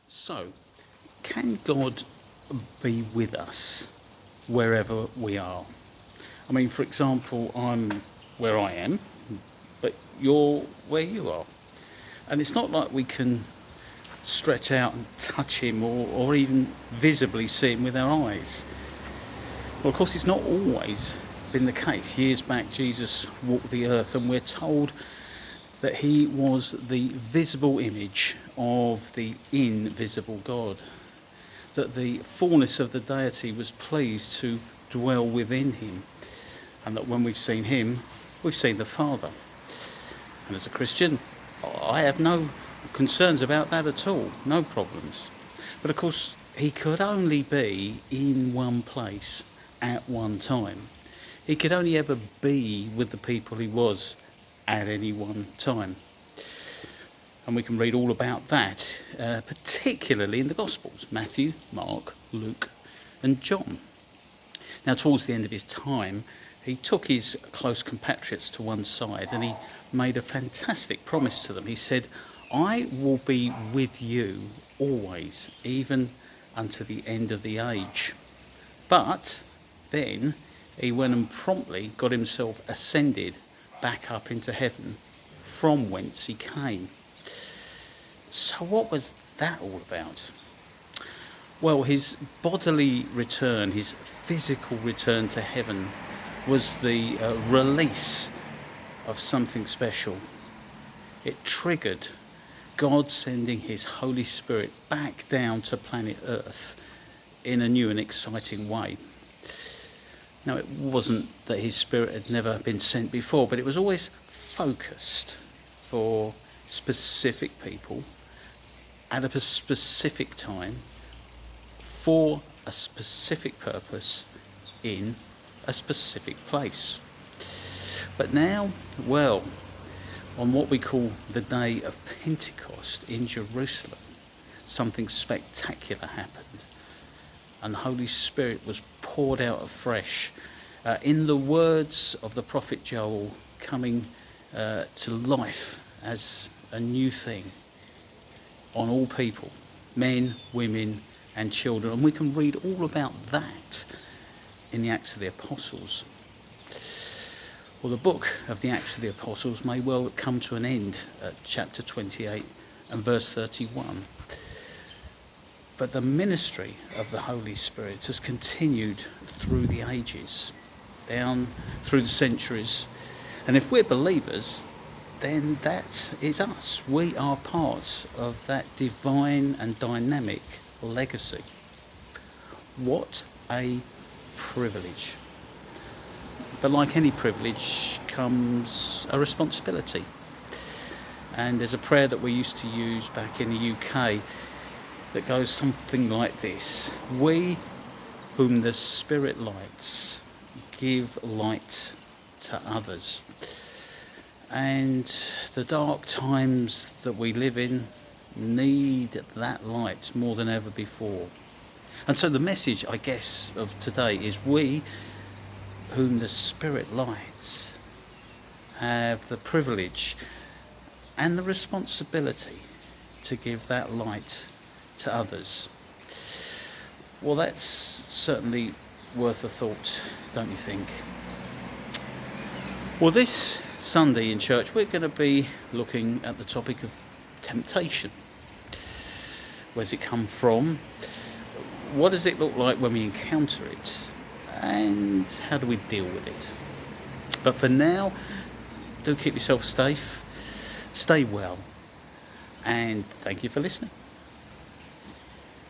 So, can God be with us wherever we are? I mean, for example, I'm where I am, but you're where you are. And it's not like we can stretch out and touch him or even visibly see him with our eyes. Well, of course, it's not always been the case. Years back, Jesus walked the earth, and we're told that he was the visible image of the invisible God, that the fullness of the deity was pleased to dwell within him, and that when we've seen him, we've seen the Father. And as a Christian, I have no concerns about that at all, no problems. But of course, he could only be in one place at one time. He could only ever be with the people he was at any one time. And we can read all about that, particularly in the Gospels: Matthew, Mark, Luke and John. Now, towards the end of his time, he took his close compatriots to one side and he made a fantastic promise to them. He said, "I will be with you always, even unto the end of the age." But then he went and promptly got himself ascended back up into heaven, from whence he came. So what was that all about? Well, his bodily return, his physical return to heaven, was the release of something special. It triggered God sending his Holy Spirit back down to planet Earth in a new and exciting way. Now, it wasn't that his Spirit had never been sent before, but it was always focused for specific people at a specific time for a specific purpose in a specific place. But now, well, on what we call the day of Pentecost in Jerusalem, something spectacular happened, and the Holy Spirit was poured out afresh, in the words of the prophet Joel, coming to life as a new thing on all people, men, women and children. And we can read all about that in the Acts of the Apostles. Well, the book of the Acts of the Apostles may well come to an end at chapter 28 and verse 31. But the ministry of the Holy Spirit has continued through the ages, down through the centuries. And if we're believers, then that is us. We are part of that divine and dynamic legacy. What a privilege. But like any privilege comes a responsibility. And there's a prayer that we used to use back in the UK that goes something like this: "We whom the Spirit lights, give light to others." And the dark times that we live in need that light more than ever before. And so the message, I guess, of today is we whom the Spirit lights have the privilege and the responsibility to give that light to others. Well, that's certainly worth a thought, don't you think? Well, this Sunday in church we're going to be looking at the topic of temptation. Where's it come from? What does it look like when we encounter it? And how do we deal with it? But for now, do keep yourself safe, stay well, and thank you for listening.